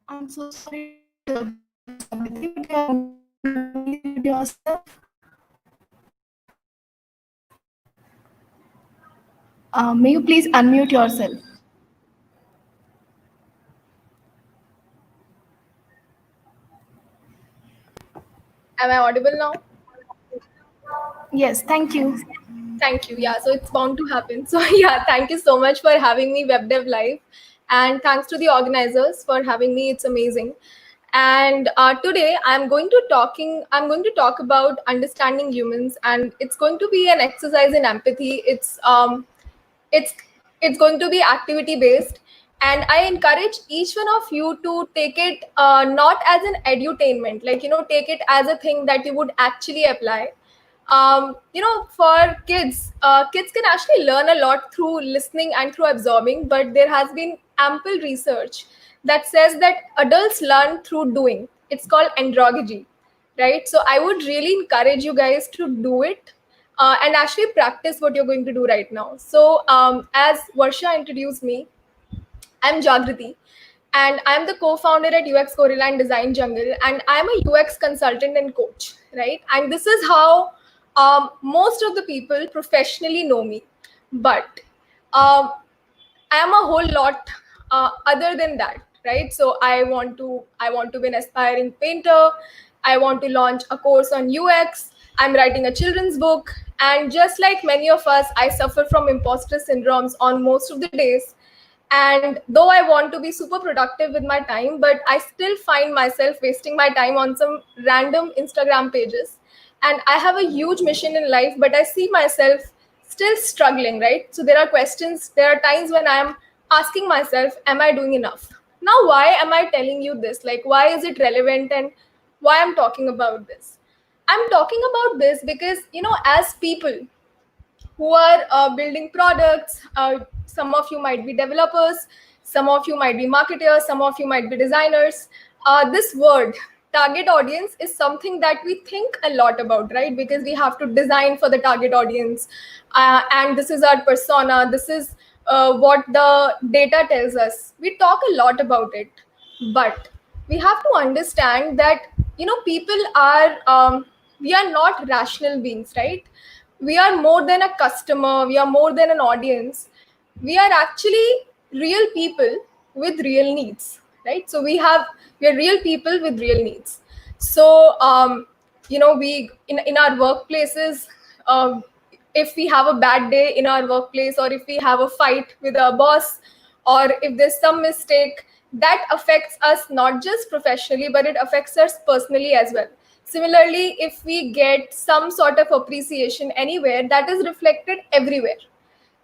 I'm so sorry to Samriti, but you are unmuted yourself. May you please unmute yourself? Am I audible now? Yes, thank you. Thank you. Yeah, so it's bound to happen. So yeah, thank you so much for having me WebDev Live, and thanks to the organizers for having me. It's amazing. And today I'm going to talk about understanding humans, and it's going to be an exercise in empathy. It's it's going to be activity based, and I encourage each one of you to take it not as an edutainment, like take it as a thing that you would actually apply. For kids can actually learn a lot through listening and through absorbing, but there has been ample research that says that adults learn through doing. It's called andragogy, right? So I would really encourage you guys to do it and actually practice what you're going to do right now. So as Varsha introduced me, I'm Jagriti, and I'm the co-founder at UX Gorilla and Design Jungle, and I'm a UX consultant and coach, right? And this is how most of the people professionally know me. But um, I am a whole lot other than that, right? So I want to be an aspiring painter. I want to launch a course on UX. I'm writing a children's book, and just like many of us, I suffer from imposter syndromes on most of the days. And though I want to be super productive with my time, but I still find myself wasting my time on some random Instagram pages. And I have a huge mission in life, but I see myself still struggling, right? So there are questions, there are times when I am asking myself, am I doing enough? Now, why am I telling you this? Like, why is it relevant, and why I'm talking about this? I'm talking about this because, as people who are building products. Some of you might be developers, some of you might be marketers, some of you might be designers. This word, target audience, is something that we think a lot about, right? Because we have to design for the target audience. And this is our persona. This is what the data tells us. We talk a lot about it. But we have to understand that, people are, we are not rational beings, right? We are more than a customer, we are more than an audience. We are actually real people with real needs, right? So we are real people with real needs. So we in our workplaces, if we have a bad day in our workplace, or if we have a fight with our boss, or if there's some mistake, that affects us not just professionally, but it affects us personally as well. Similarly, if we get some sort of appreciation anywhere, that is reflected everywhere.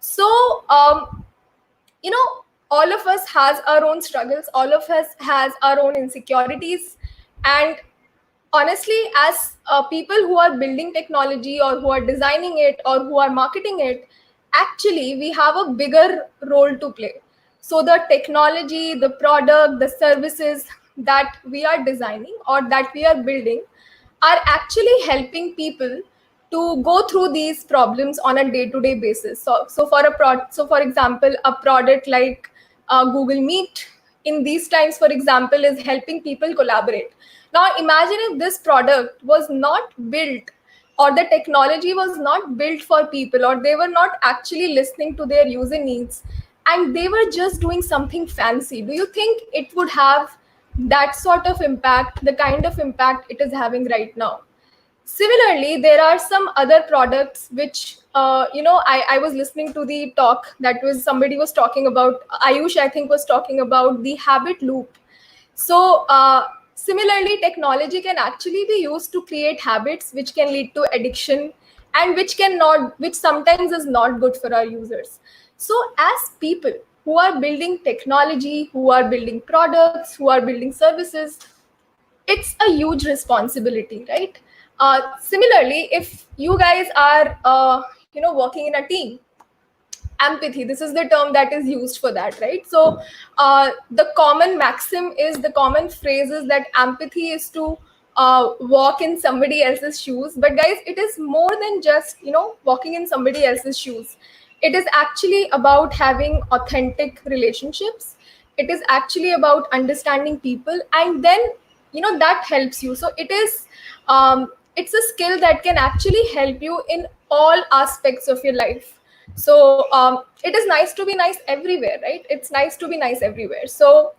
So all of us has our own struggles, all of us has our own insecurities. And honestly, as people who are building technology, or who are designing it, or who are marketing it, actually we have a bigger role to play. So the technology, the product, the services that we are designing or that we are building are actually helping people to go through these problems on a day-to-day basis. So for example, a product like Google Meet in these times, for example, is helping people collaborate. Now imagine if this product was not built, or the technology was not built for people, or they were not actually listening to their user needs, and they were just doing something fancy. Do you think it would have that sort of impact, the kind of impact it is having right now? Similarly, there are some other products which, I was listening to the talk that was somebody was talking about, Ayush, I think, was talking about the habit loop. So, similarly, technology can actually be used to create habits which can lead to addiction, and which sometimes is not good for our users. So, as people who are building technology, who are building products, who are building services, it's a huge responsibility, right? Similarly, if you guys are, working in a team, empathy, this is the term that is used for that, right? So the common phrase is that empathy is to walk in somebody else's shoes. But guys, it is more than just walking in somebody else's shoes. It is actually about having authentic relationships. It is actually about understanding people, and then that helps you. So it's a skill that can actually help you in all aspects of your life. So it is nice to be nice everywhere, right? It's nice to be nice everywhere. So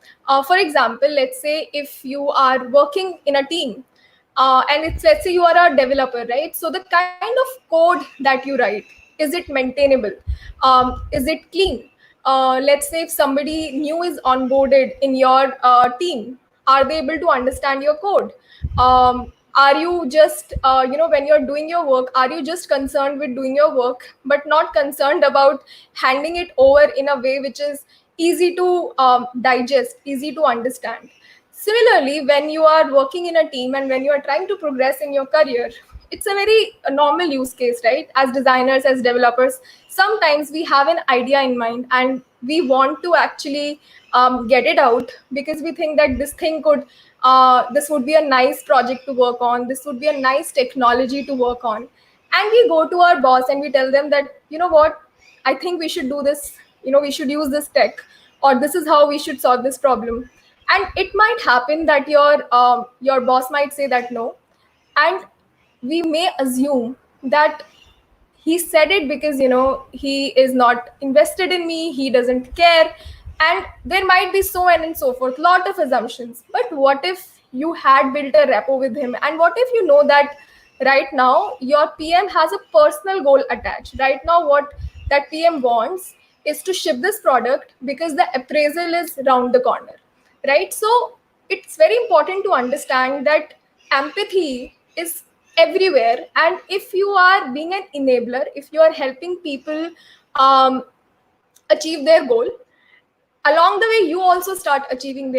for example, let's say if you are working in a team, and it's, let's say you are a developer, right? So the kind of code that you write, is it maintainable? Is it clean? Let's say if somebody new is onboarded in your team, are they able to understand your code? Are you just when you're doing your work, are you just concerned with doing your work but not concerned about handing it over in a way which is easy to digest, easy to understand? Similarly, when you are working in a team and when you are trying to progress in your career, it's a very normal use case, right? As designers, as developers, sometimes we have an idea in mind and we want to actually get it out because we think that this would be a nice project to work on, this would be a nice technology to work on. And we go to our boss and we tell them that, you know what, I think we should do this, we should use this tech, or this is how we should solve this problem. And it might happen that your boss might say that no, and we may assume that he said it because he is not invested in me, he doesn't care, and there might be so on and so forth, lot of assumptions. But what if you had built a rapport with him, and what if you know that right now your PM has a personal goal attached? Right now what that PM wants is to ship this product because the appraisal is round the corner, right? So it's very important to understand that empathy is everywhere, and if you are being an enabler, if you are helping people um, achieve their goal, along the way you also start achieving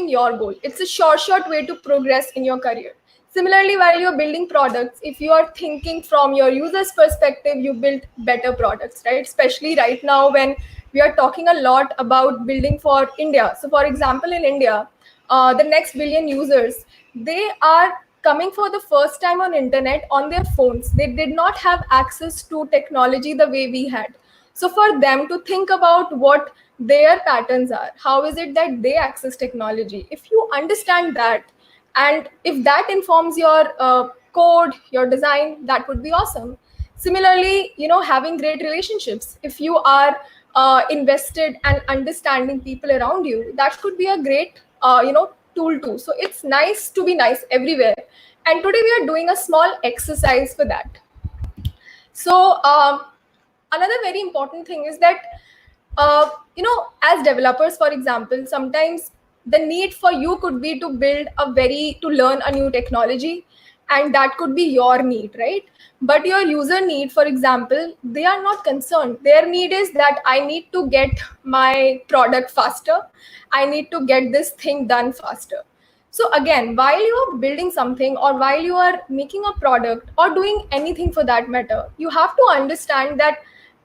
your goal. It's a short way to progress in your career. Similarly, while you're building products, if you are thinking from your user's perspective, you build better products, right? Especially right now when we are talking a lot about building for India. So for example, in India, the next billion users, they are coming for the first time on internet on their phones. They did not have access to technology the way we had. So for them to think about what their patterns are, how is it that they access technology, if you understand that, and if that informs your code, your design, that would be awesome. Similarly, having great relationships, if you are invested and understanding people around you, that could be a great tool too. So it's nice to be nice everywhere, and today we are doing a small exercise for that. So another very important thing is that as developers, for example, sometimes the need for you could be to learn a new technology, and that could be your need, right? But your user need, for example, they are not concerned. Their need is that I need to get my product faster, I need to get this thing done faster. So again, while you are building something, or while you are making a product, or doing anything for that matter, you have to understand that,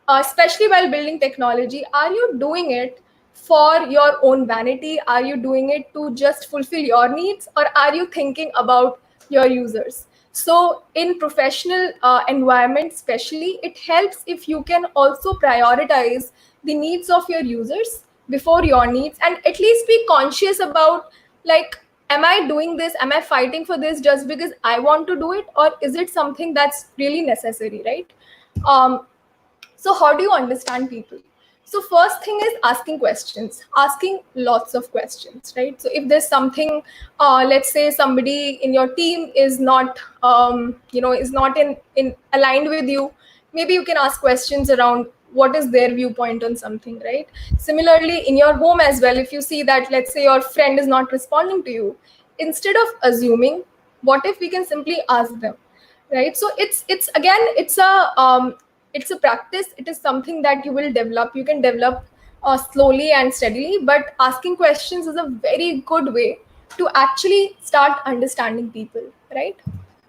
especially while building technology, are you doing it for your own vanity? Are you doing it to just fulfill your needs, or are you thinking about your users? So in professional environment especially, it helps if you can also prioritize the needs of your users before your needs, and at least be conscious about, like, am I doing this, am I fighting for this just because I want to do it, or is it something that's really necessary, right? um, so how do you understand people? So first thing is asking questions, asking lots of questions, right? So if there's something, let's say somebody in your team is not, is not in aligned with you, maybe you can ask questions around what is their viewpoint on something, right? Similarly, in your home as well, if you see that, let's say your friend is not responding to you, instead of assuming, what if we can simply ask them, right? So it's again, it's a practice, it is something that you will develop, you can develop slowly and steadily, but asking questions is a very good way to actually start understanding people, right?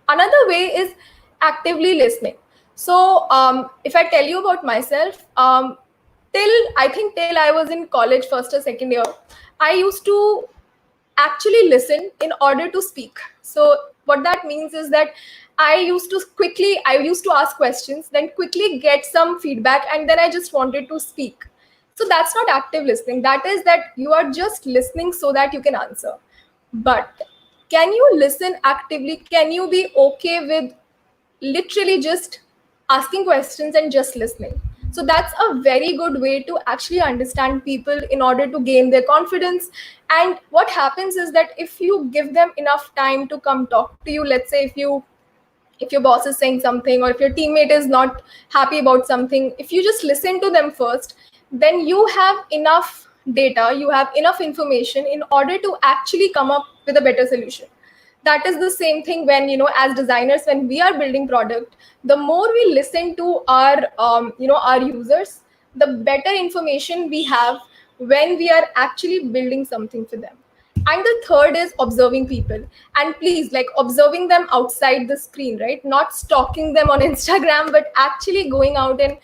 Another way is actively listening. So if I tell you about myself, till I was in college, first or second year, I used to actually listen in order to speak. So what that means is that I used to ask questions, then quickly get some feedback, and then I just wanted to speak. So that's not active listening. That is that you are just listening so that you can answer. But can you listen actively? Can you be okay with literally just asking questions and just listening? So that's a very good way to actually understand people in order to gain their confidence. And what happens is that if you give them enough time to come talk to you, let's say if your boss is saying something or if your teammate is not happy about something, if you just listen to them first, then you have enough data, you have enough information in order to actually come up with a better solution. That is the same thing when, as designers, when we are building product, the more we listen to our our users, the better information we have when we are actually building something for them. And the third is observing people. And please, like, observing them outside the screen, right? Not stalking them on Instagram, but actually going out and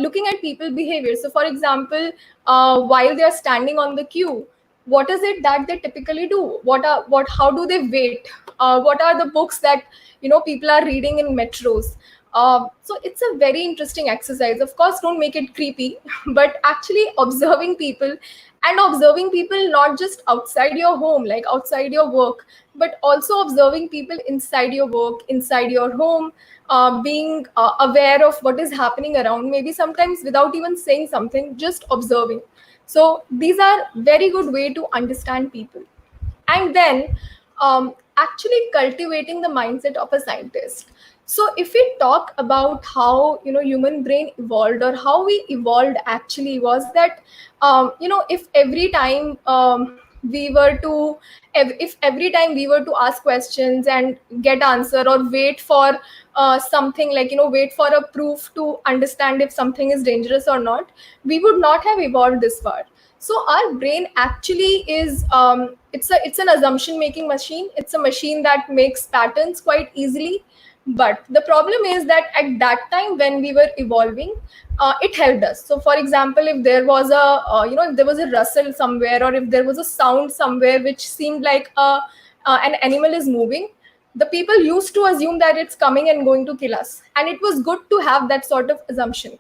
looking at people behavior. So for example, while they are standing on the queue, what is it that they typically do? How do they wait? What are the books that people are reading in metros? So it's a very interesting exercise. Of course, don't make it creepy, but actually observing people, and observing people not just outside your home, like outside your work, but also observing people inside your work, inside your home, being aware of what is happening around, maybe sometimes without even saying something, just observing. So these are very good way to understand people. And then actually cultivating the mindset of a scientist. So if we talk about how human brain evolved, or how we evolved actually, was that if every time we were to if every time we were to ask questions and get answer, or wait for something, like wait for a proof to understand if something is dangerous or not, we would not have evolved this far. So our brain actually is it's an assumption making machine. It's a machine that makes patterns quite easily. But the problem is that at that time when we were evolving, it helped us. So for example, if there was a if there was a rustle somewhere, or if there was a sound somewhere which seemed like an animal is moving, the people used to assume that it's coming and going to kill us, and it was good to have that sort of assumption.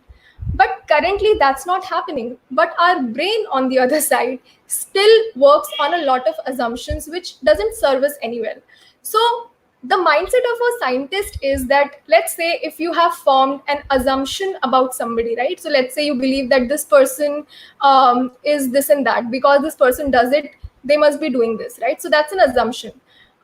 But currently that's not happening. But our brain, on the other side, still works on a lot of assumptions which doesn't serve us anywhere. So the mindset of a scientist is that, let's say if you have formed an assumption about somebody, right? So let's say you believe that this person is this and that, because this person does it, they must be doing this, right? So that's an assumption.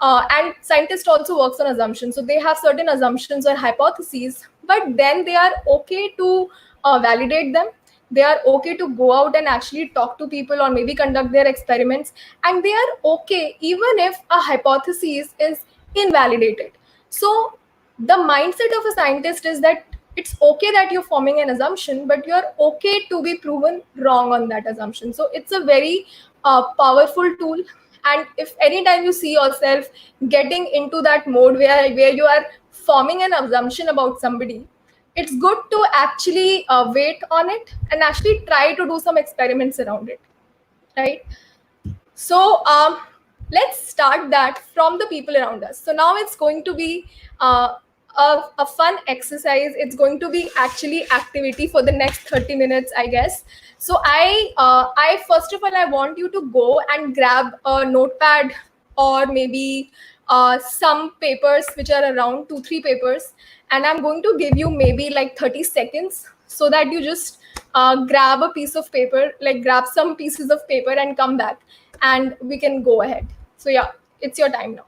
And scientists also works on assumptions. So they have certain assumptions or hypotheses, but then they are okay to validate them. They are okay to go out and actually talk to people, or maybe conduct their experiments. And they are okay even if a hypothesis is invalidated. So the mindset of a scientist is that it's okay that you're forming an assumption, but you're okay to be proven wrong on that assumption. So it's a very powerful tool. And if anytime you see yourself getting into that mode where you are forming an assumption about somebody, it's good to actually wait on it and actually try to do some experiments around it, right? So let's start that from the people around us. So now it's going to be a fun exercise. It's going to be actually activity for the next 30 minutes, I guess. So I first of all, I want you to go and grab a notepad, or maybe some papers which are around, 2 3 papers, and I'm going to give you maybe like 30 seconds, so that you just grab a piece of paper, like grab some pieces of paper and come back, and we can go ahead. So yeah, it's your time now.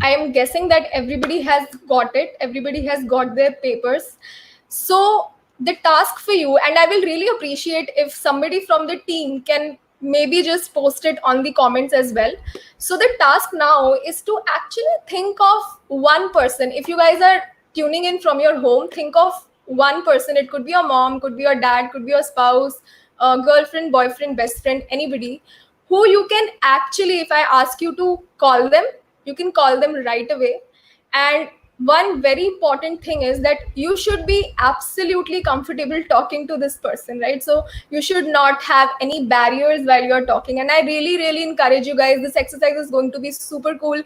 I am guessing that everybody has got it. Everybody has got their papers. So the task for you, and I will really appreciate if somebody from the team can maybe just post it on the comments as well. So the task now is to actually think of one person. If you guys are tuning in from your home, think of one person. It could be your mom, could be your dad, could be your spouse, girlfriend, boyfriend, best friend, anybody who you can actually, if I ask you to call them, you can call them right away. And one very important thing is that you should be absolutely comfortable talking to this person, right? So you should not have any barriers while you're talking. And I really encourage you guys, this exercise is going to be super cool.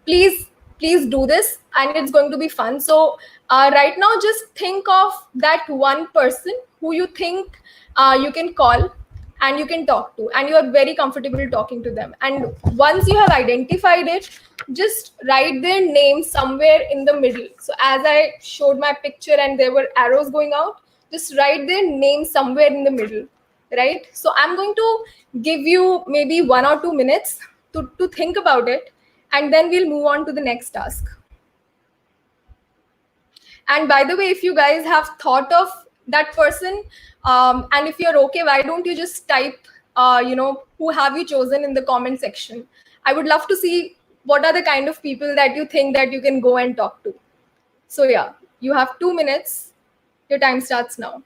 Please do this, and it's going to be fun. So right now, just think of that one person who you think you can call and you can talk to, and you are very comfortable talking to them. And once you have identified it, just write their name somewhere in the middle. So as I showed my picture and there were arrows going out, just write their name somewhere in the middle, right? So I'm going to give you maybe 1 or 2 minutes to think about it, and then we'll move on to the next task. And by the way, if you guys have thought of that person, and if you're okay, why don't you just type, who have you chosen in the comment section? I would love to see what are the kind of people that you think that you can go and talk to. So yeah, you have 2 minutes. Your time starts now.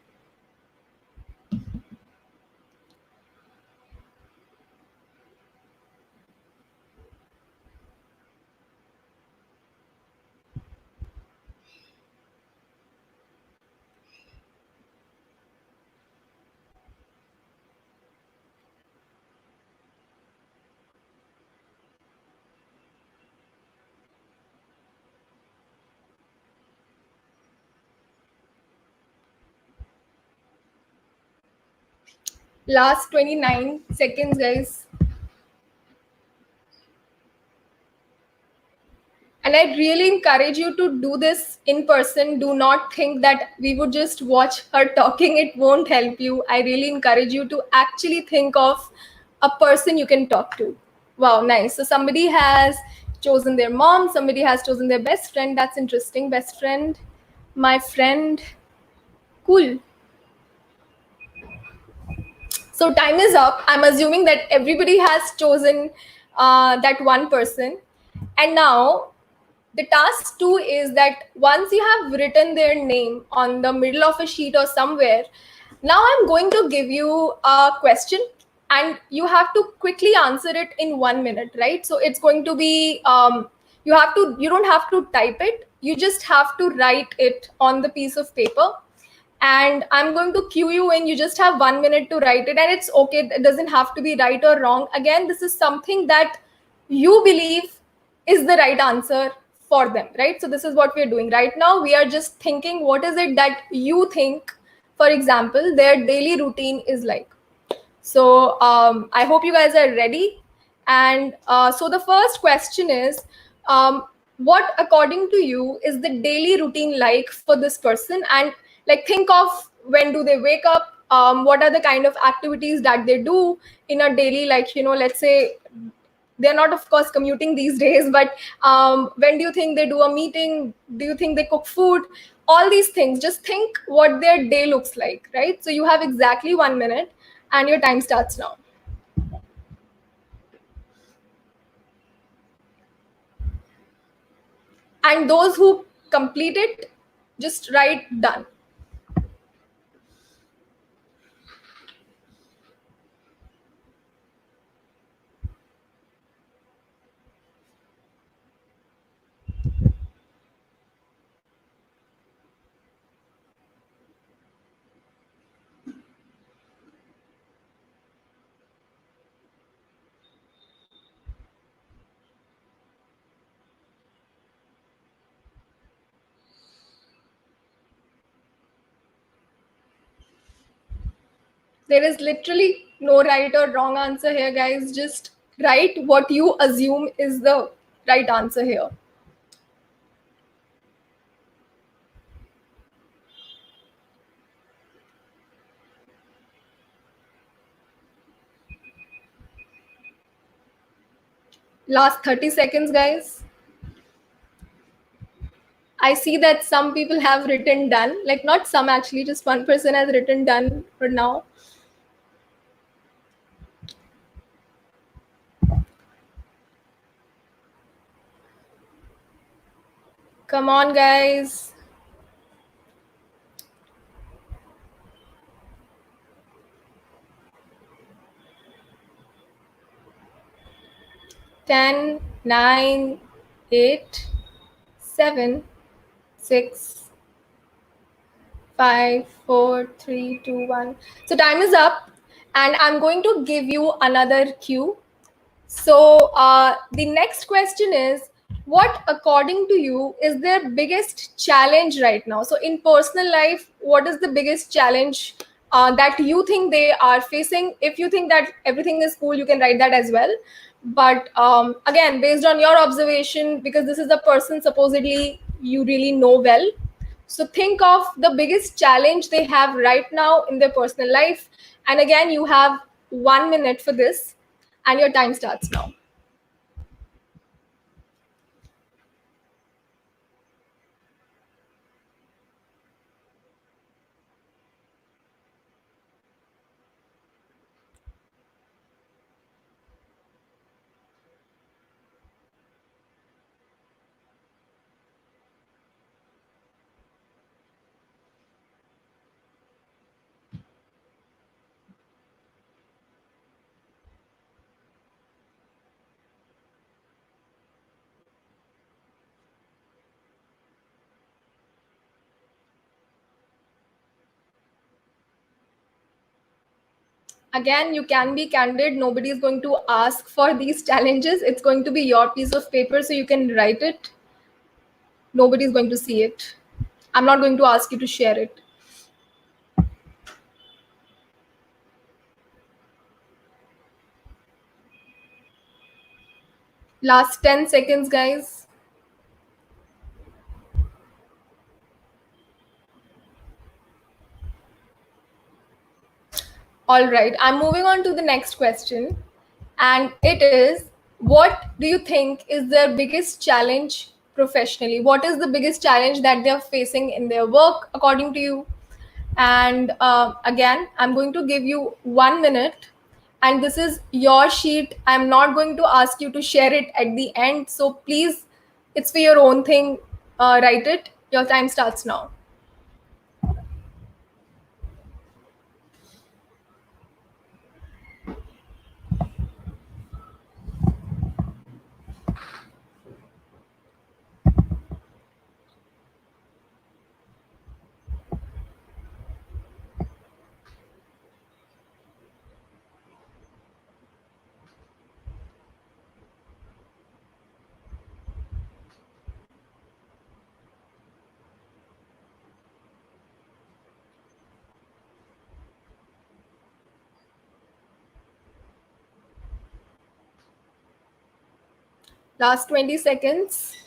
Last 29 seconds, guys. And I really encourage you to do this in person. Do not think that we would just watch her talking, it won't help you. I really encourage you to actually think of a person you can talk to. Wow, nice. So somebody has chosen their mom, somebody has chosen their best friend. That's interesting. Best friend, my friend. Cool. So time is up. I'm assuming that everybody has chosen that one person. And now the task two is that once you have written their name on the middle of a sheet or somewhere, now I'm going to give you a question, and you have to quickly answer it in 1 minute, right? So it's going to be, you don't have to type it, you just have to write it on the piece of paper. And I'm going to cue you in. You just have 1 minute to write it, and it's okay. It doesn't have to be right or wrong. Again, this is something that you believe is the right answer for them, right? So this is what we're doing right now. We are just thinking, what is it that you think, for example, their daily routine is like. So I hope you guys are ready. And so the first question is, what according to you is the daily routine like for this person? And like, think of when do they wake up? What are the kind of activities that they do in a daily, like, let's say they're not of course commuting these days, but when do you think they do a meeting? Do you think they cook food? All these things, just think what their day looks like, right? So you have exactly 1 minute, and your time starts now. And those who complete it, just write done. There is literally no right or wrong answer here, guys. Just write what you assume is the right answer here. Last 30 seconds, guys. I see that some people have written done. Like, not some, actually, just one person has written done for now. Come on, guys. 10, 9, 8, 7, 6, 5, 4, 3, 2, 1. So time is up, and I'm going to give you another cue. So the next question is, what, according to you, is their biggest challenge right now? So in personal life, what is the biggest challenge that you think they are facing? If you think that everything is cool, you can write that as well. But again, based on your observation, because this is a person supposedly you really know well, so think of the biggest challenge they have right now in their personal life. And again, you have 1 minute for this, and your time starts now. Again, you can be candid. Nobody is going to ask for these challenges. It's going to be your piece of paper, so you can write it. Nobody is going to see it. I'm not going to ask you to share it. Last 10 seconds, guys. All right, I'm moving on to the next question. And it is, what do you think is their biggest challenge professionally? What is the biggest challenge that they're facing in their work, according to you? And again, I'm going to give you 1 minute, and this is your sheet. I'm not going to ask you to share it at the end. So please, it's for your own thing. Write it. Your time starts now. Last 20 seconds.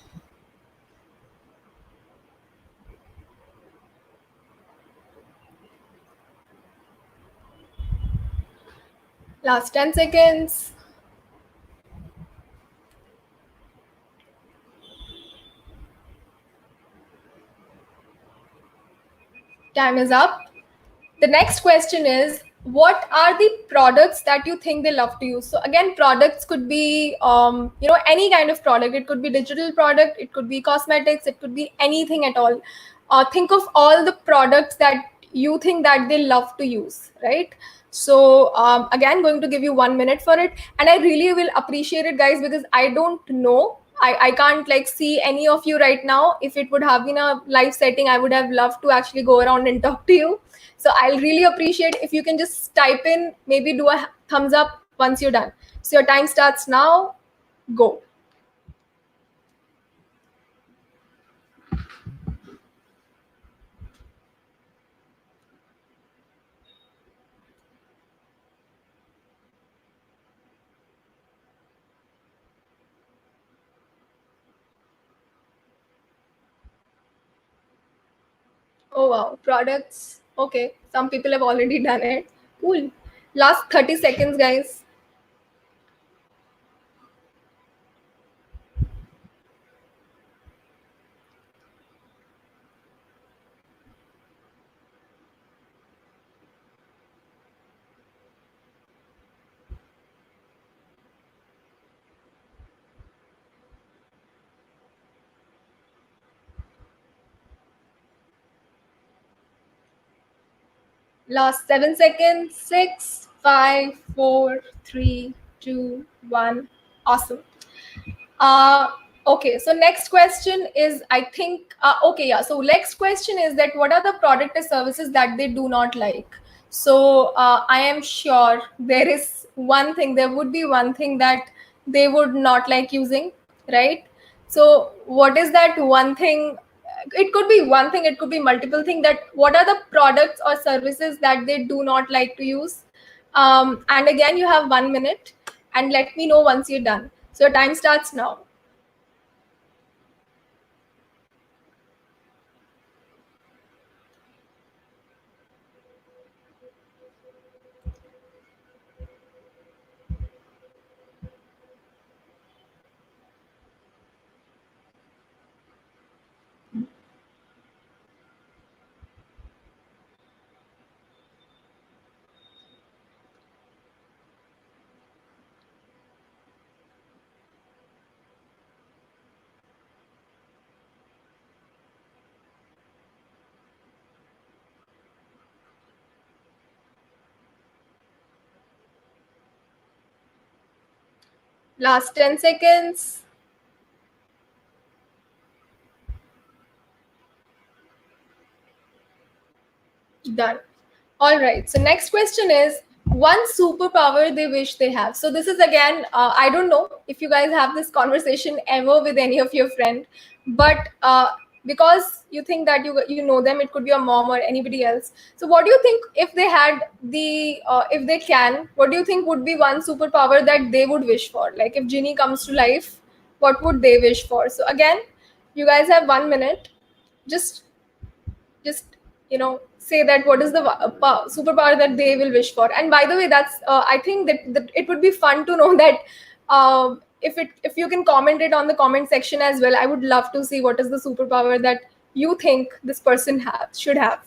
Last 10 seconds. Time is up. The next question is, what are the products that you think they love to use? So again, products could be any kind of product. It could be digital product, it could be cosmetics, it could be anything at all. Think of all the products that you think that they love to use, right? So again, going to give you 1 minute for it, and I really will appreciate it, guys, because I don't know. I can't like see any of you right now. If it would have been a live setting, I would have loved to actually go around and talk to you. So I'll really appreciate if you can just type in, maybe do a thumbs up once you're done. So your time starts now. Go. Oh wow, products. Okay, some people have already done it. Cool. Last 30 seconds, guys. Last 7 seconds. 6, 5, 4, 3, 2, 1. Awesome. Uh, Okay, so next question is, I think, okay, yeah. So next question is that what are the product or services that they do not like? So I am sure there is one thing, there would be one thing that they would not like using, right? So what is that one thing? It could be one thing, it could be multiple things. That what are the products or services that they do not like to use? And again, you have 1 minute, and let me know once you're done. So your time starts now. Last 10 seconds. Done. All right. So next question is one superpower they wish they have. So this is again, I don't know if you guys have this conversation ever with any of your friend, but because you think that you know them, it could be your mom or anybody else. So what do you think if they had the if they can? What do you think would be one superpower that they would wish for? Like if Genie comes to life, what would they wish for? So again, you guys have 1 minute. Just just say that what is the superpower that they will wish for. And by the way, that's I think that it would be fun to know that if you can comment it on the comment section as well. I would love to see what is the superpower that you think this person should have.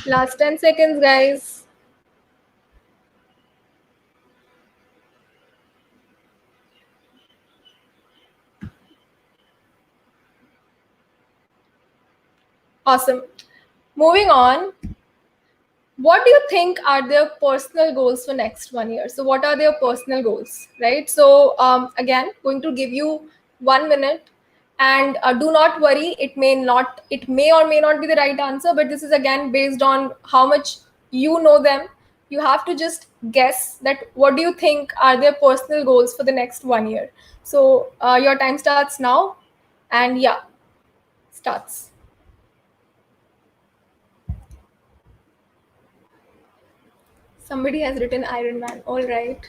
Last 10 seconds, guys. Awesome. Moving on, what do you think are their personal goals for next 1 year? So what are their personal goals, right? So again, going to give you 1 minute, and do not worry, it may or may not be the right answer, but this is again based on how much you know them. You have to just guess that what do you think are their personal goals for the next 1 year. So your time starts now, and yeah, starts. Somebody has written Iron Man. All right.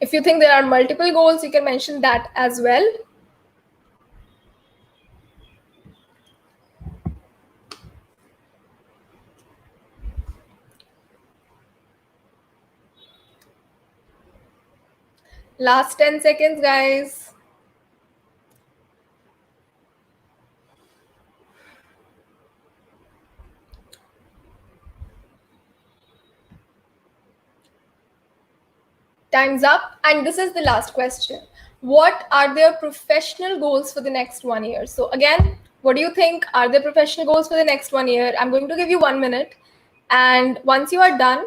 If you think there are multiple goals, you can mention that as well. Last 10 seconds, guys. Time's up. And this is the last question. What are their professional goals for the next 1 year? So, again, what do you think are their professional goals for the next 1 year? I'm going to give you 1 minute. And once you are done,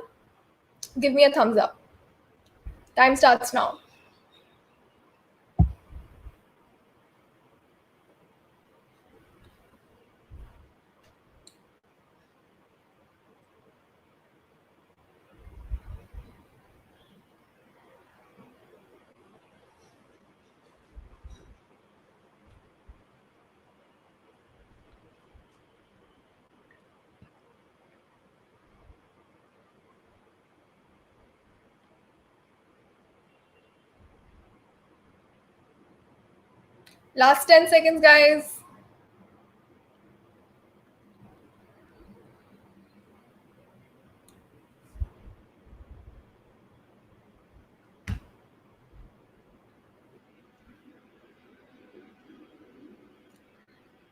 give me a thumbs up. Time starts now. Last 10 seconds, guys.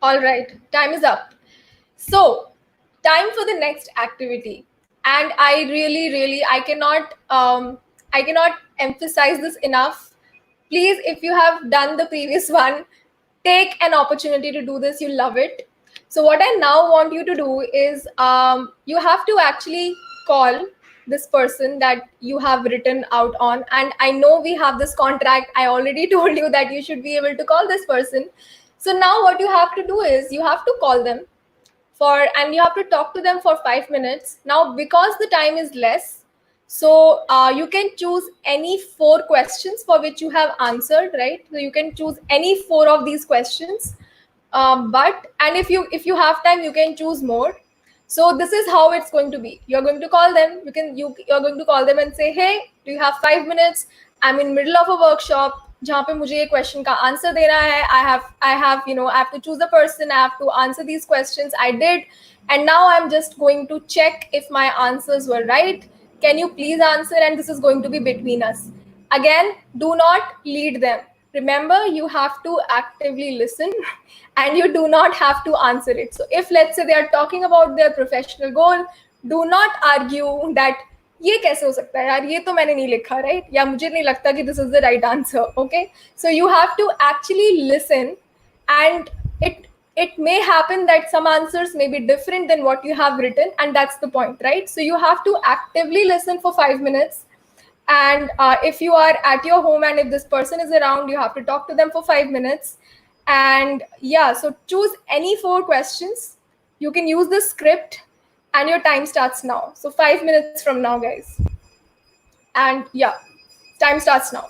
All right, time is up. So, time for the next activity. And I cannot emphasize this enough. Please, if you have done the previous one, take an opportunity to do this. You love it. So what I now want you to do is, you have to actually call this person that you have written out on. And I know we have this contract. I already told you that you should be able to call this person. So now what you have to do is you have to call them for, and you have to talk to them for 5 minutes. Now, because the time is less, so you can choose any four questions for which you have answered, right? So you can choose any four of these questions. But and if you have time, you can choose more. So this is how it's going to be. You're going to call them. You're going to call them and say, hey, do you have 5 minutes? I'm in middle of a workshop जहाँ पे मुझे ये question का answer देना है. I have to choose a person. I have to answer these questions. I did, and now I'm just going to check if my answers were right. Can you please answer? And this is going to be between us. Again, do not lead them. Remember, you have to actively listen and you do not have to answer it. So if, let's say, they are talking about their professional goal, do not argue that ये कैसे हो सकता है यार, ये तो मैंने नहीं लिखा, राइट, या मुझे नहीं लगता कि this is the right answer. Okay, so you have to actually listen. And it may happen that some answers may be different than what you have written, and that's the point, right? So you have to actively listen for 5 minutes. And if you are at your home and if this person is around, you have to talk to them for 5 minutes. And yeah, so choose any four questions. You can use the script, and your time starts now. So 5 minutes from now, guys. And yeah, time starts now.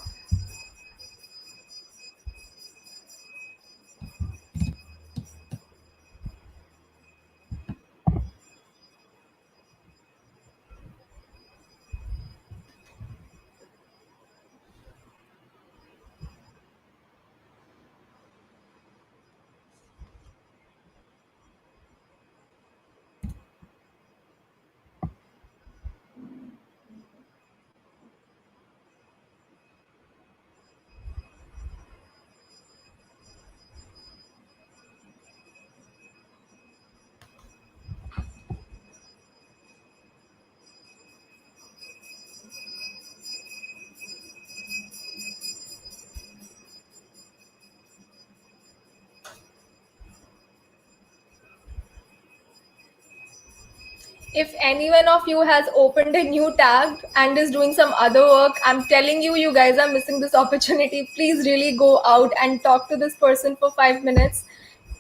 If anyone of you has opened a new tab and is doing some other work, I'm telling you, you guys are missing this opportunity. Please really go out and talk to this person for 5 minutes.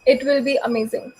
It will be amazing.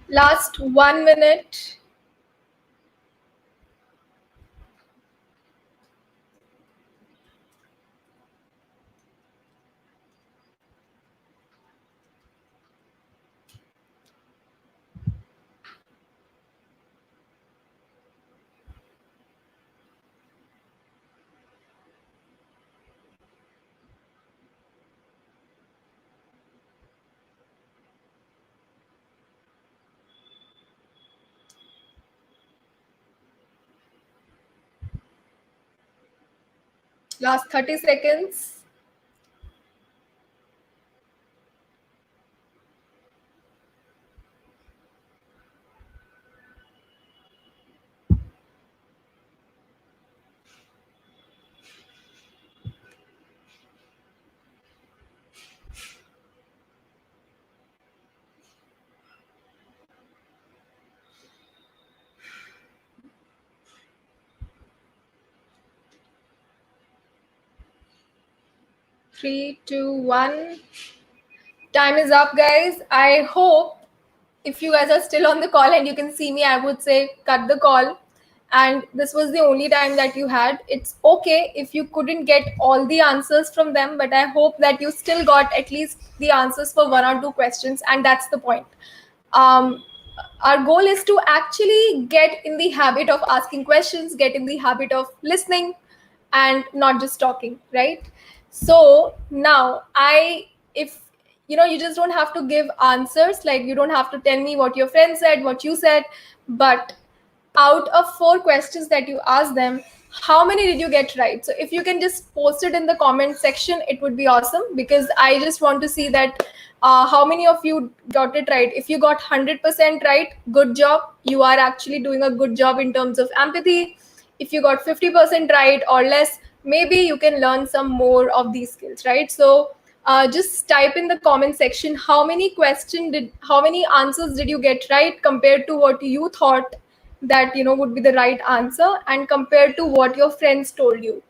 Last 1 minute. Last 30 seconds. Three, two, one. Time is up, guys. I hope if you guys are still on the call and you can see me, I would say cut the call. And this was the only time that you had. It's okay if you couldn't get all the answers from them, but I hope that you still got at least the answers for one or two questions, and that's the point. Um, our goal is to actually get in the habit of asking questions, get in the habit of listening, and not just talking, right? So now if you just don't have to give answers, like you don't have to tell me what your friend said, what you said, but out of 4 questions that you asked them, how many did you get right? So if you can just post it in the comment section, it would be awesome, because I just want to see that how many of you got it right. If you got 100% right, good job, you are actually doing a good job in terms of empathy. If you got 50% right or less, maybe you can learn some more of these skills, right? So just type in the comment section how many answers did you get right compared to what you thought that would be the right answer, and compared to what your friends told you.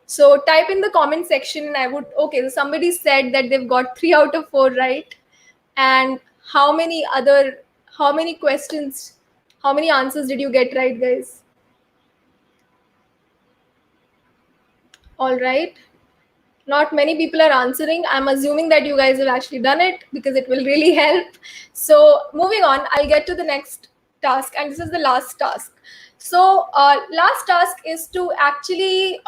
So type in the comment section, and I would okay, so somebody said that they've got 3 out of 4 right. And how many questions, how many answers did you get right, guys? All right, not many people are answering. I'm assuming that you guys have actually done it, because it will really help. So moving on, I'll get to the next task, and this is the last task. So last task is to actually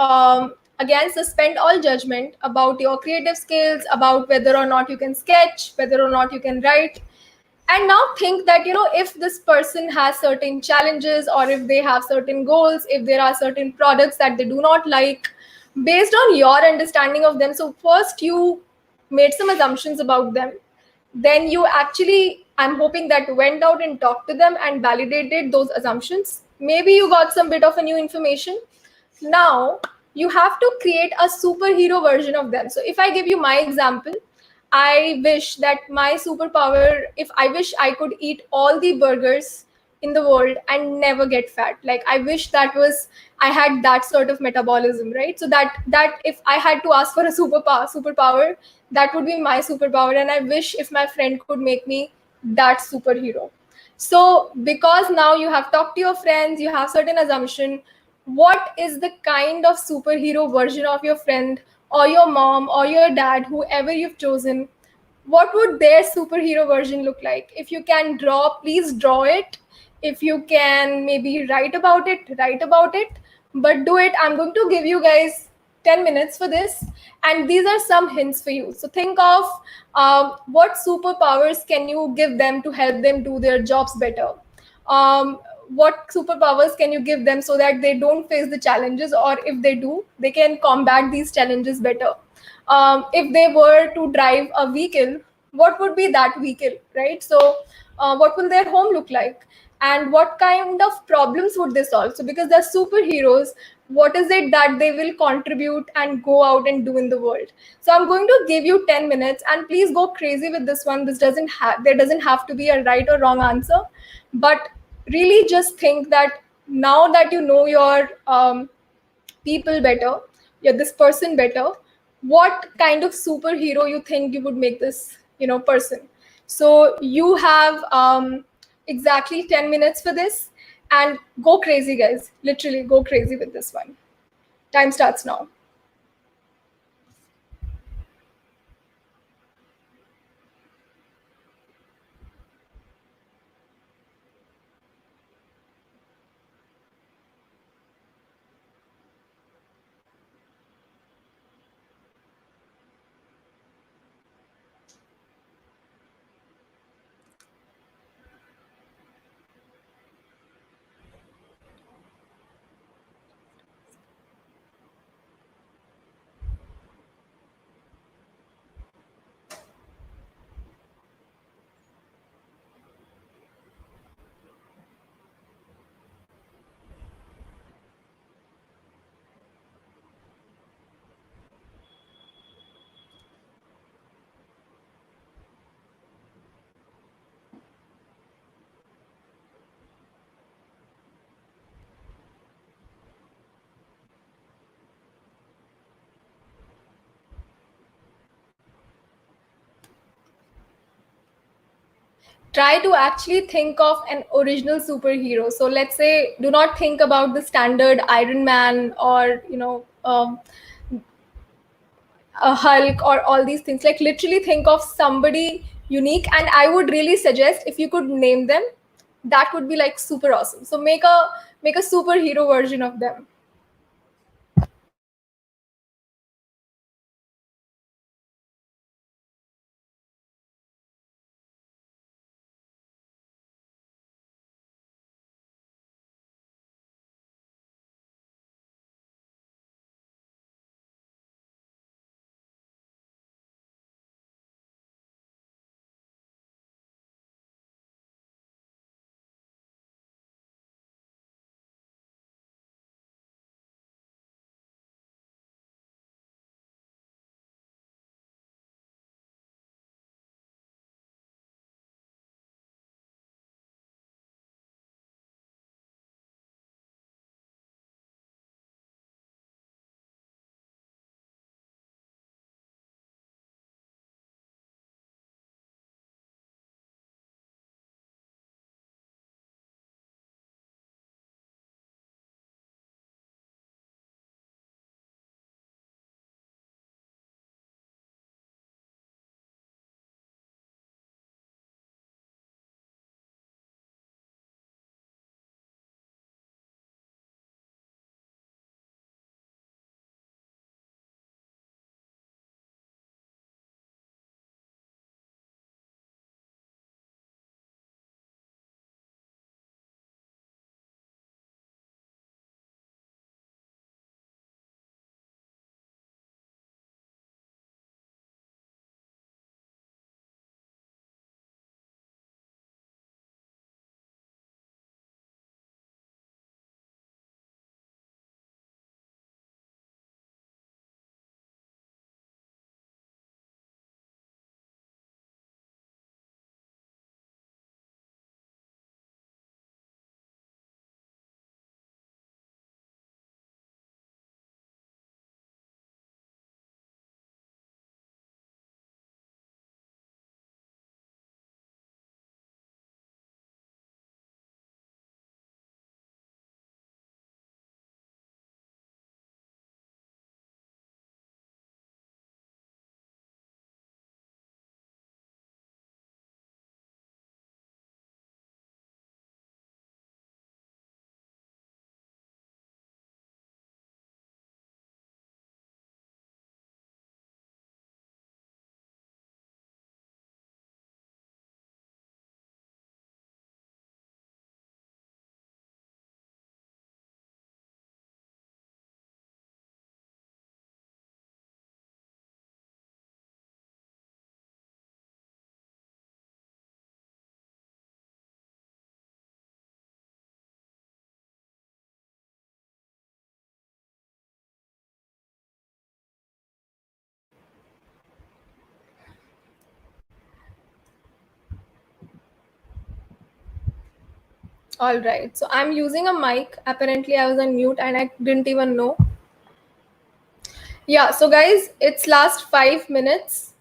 again suspend all judgment about your creative skills, about whether or not you can sketch, whether or not you can write. And now think that if this person has certain challenges, or if they have certain goals, if there are certain products that they do not like, based on your understanding of them. So first you made some assumptions about them, then you actually, I'm hoping, that went out and talked to them and validated those assumptions. Maybe you got some bit of a new information. Now you have to create a superhero version of them. So if I give you my example, I wish that my superpower, if I wish I could eat all the burgers in the world and never get fat. Like I wish that was, I had that sort of metabolism, right? So that if I had to ask for a superpower, that would be my superpower. And I wish if my friend could make me that superhero. So because now you have talked to your friends, you have certain assumption, what is the kind of superhero version of your friend or your mom or your dad, whoever you've chosen, what would their superhero version look like? If you can draw, please draw it. If you can maybe write about it, write about it. But do it. I'm going to give you guys 10 minutes for this. And these are some hints for you. So think of what superpowers can you give them to help them do their jobs better? What superpowers can you give them so that they don't face the challenges, or if they do, they can combat these challenges better? If they were to drive a vehicle, what would be that vehicle, right? So what will their home look like, and what kind of problems would they solve? So because they're superheroes, what is it that they will contribute and go out and do in the world? So I'm going to give you 10 minutes, and please go crazy with this one. There doesn't have to be a right or wrong answer, but really just think that now that you know your people better, you're this person better, what kind of superhero you think you would make this person? So you have exactly 10 minutes for this and go crazy, guys. Literally, go crazy with this one. Time starts now. Try to actually think of an original superhero. So let's say, do not think about the standard Iron Man or a Hulk or all these things. Like literally think of somebody unique, and I would really suggest if you could name them, that would be like super awesome. So make a superhero version of them. All right. So I'm using a mic. Apparently, I was on mute and I didn't even know. Yeah. So guys, it's last 5 minutes.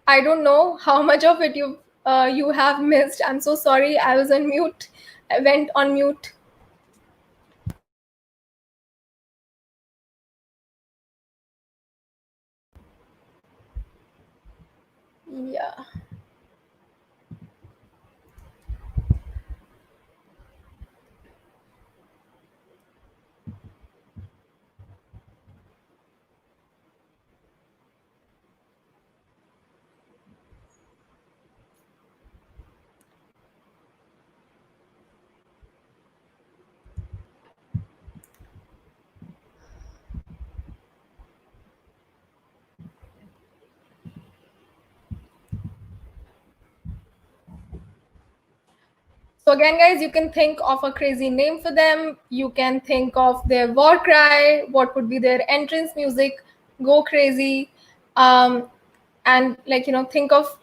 I don't know how much of it you've you have missed. I'm so sorry. I was on mute. I went on mute. Yeah. So again, guys, you can think of a crazy name for them. You can think of their war cry. What would be their entrance music? Go crazy, um, and think of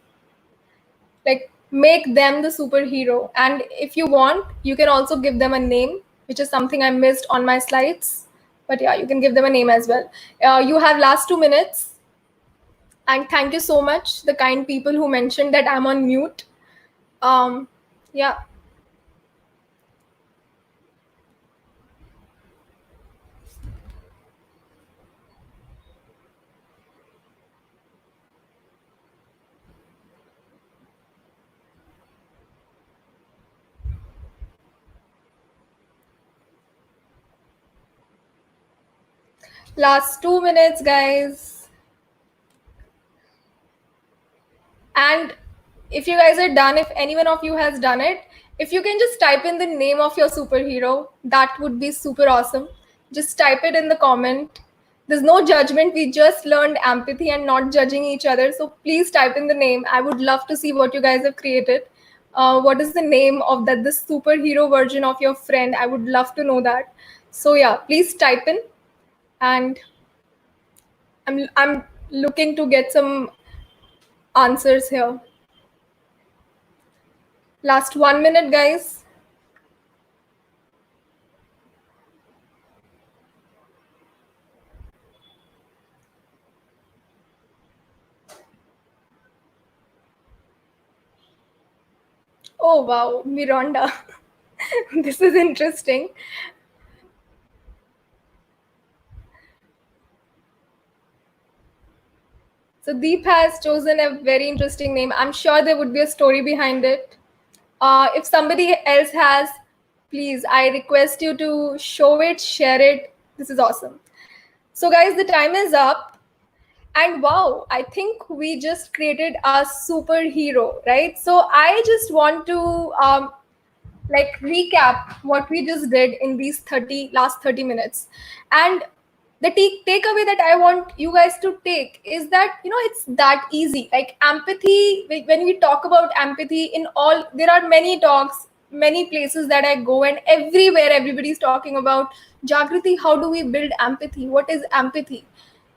make them the superhero. And if you want, you can also give them a name, which is something I missed on my slides. But yeah, you can give them a name as well. You have last 2 minutes, and thank you so much, the kind people who mentioned that I'm on mute. Um, yeah. Last 2 minutes, guys. And if you guys are done, if any one of you has done it, if you can just type in the name of your superhero, that would be super awesome. Just type it in the comment. There's no judgment. We just learned empathy and not judging each other. So please type in the name. I would love to see what you guys have created. What is the name of that this superhero version of your friend? I would love to know that. So yeah, please type in, and I'm looking to get some answers here. Last 1 minute, guys. Oh wow, Miranda. This is interesting. So Deep has chosen a very interesting name. I'm sure there would be a story behind it. If somebody else has, please, I request you to show it, share it. This is awesome. So, guys, the time is up. And wow, I think we just created a superhero, right? So, I just want to recap what we just did in these last 30 minutes. And the takeaway that I want you guys to take is that it's that easy. Like empathy, when we talk about empathy, in all there are many talks, many places that I go, and everywhere everybody's talking about Jagriti. How do we build empathy? What is empathy?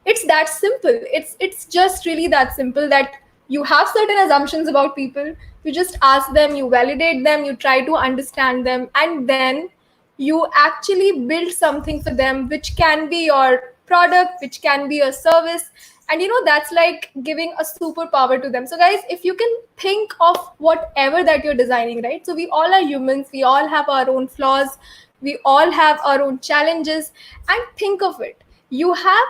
It's that simple. It's just really that simple, that you have certain assumptions about people. You just ask them, you validate them, you try to understand them, and then you actually build something for them, which can be your product, which can be a service. And that's like giving a superpower to them. So guys, if you can think of whatever that you're designing, right? So we all are humans, we all have our own flaws, we all have our own challenges. And think of it, you have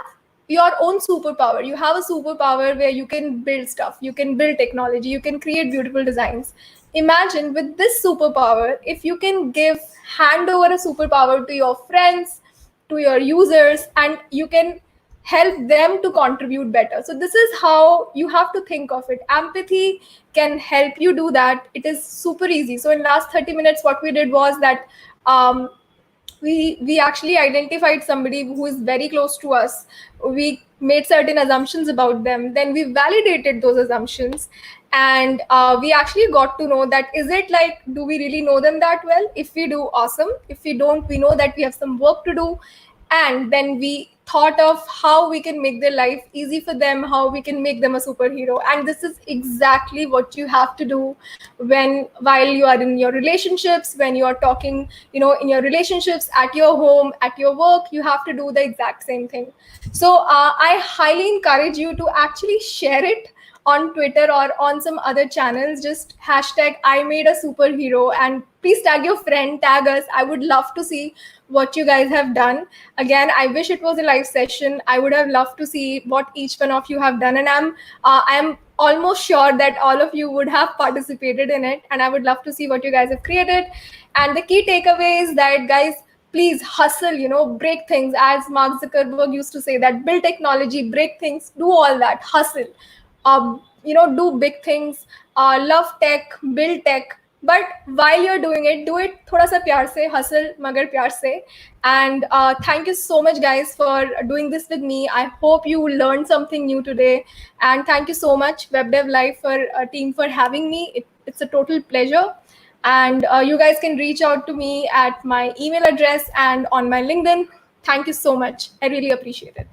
your own superpower. You have a superpower where you can build stuff, you can build technology, you can create beautiful designs. Imagine with this superpower, if you can hand over a superpower to your friends, to your users, and you can help them to contribute better. So this is how you have to think of it. Empathy can help you do that. It is super easy. So in last 30 minutes, what we did was that we actually identified somebody who is very close to us. We made certain assumptions about them, then we validated those assumptions, and we actually got to know that, is it like, do we really know them that well? If we do, awesome. If we don't, we know that we have some work to do. And then we thought of how we can make their life easy for them, how we can make them a superhero. And this is exactly what you have to do while you are in your relationships, when you are talking, in your relationships, at your home, at your work. You have to do the exact same thing. So I highly encourage you to actually share it on Twitter or on some other channels, just hashtag I made a superhero and please tag your friend, tag us. I would love to see what you guys have done. Again, I wish it was a live session. I would have loved to see what each one of you have done, and I'm almost sure that all of you would have participated in it, and I would love to see what you guys have created. And the key takeaway is that, guys, please hustle, break things, as Mark Zuckerberg used to say, that build technology, break things, do all that, hustle. Do big things, love tech, build tech, but while you're doing it, do it thoda sa pyar se, hustle magar pyar se. And thank you so much, guys, for doing this with me. I hope you learned something new today, and thank you so much, WebDev Live for team, for having me. It's a total pleasure. And you guys can reach out to me at my email address and on my LinkedIn. Thank you so much. I really appreciate it.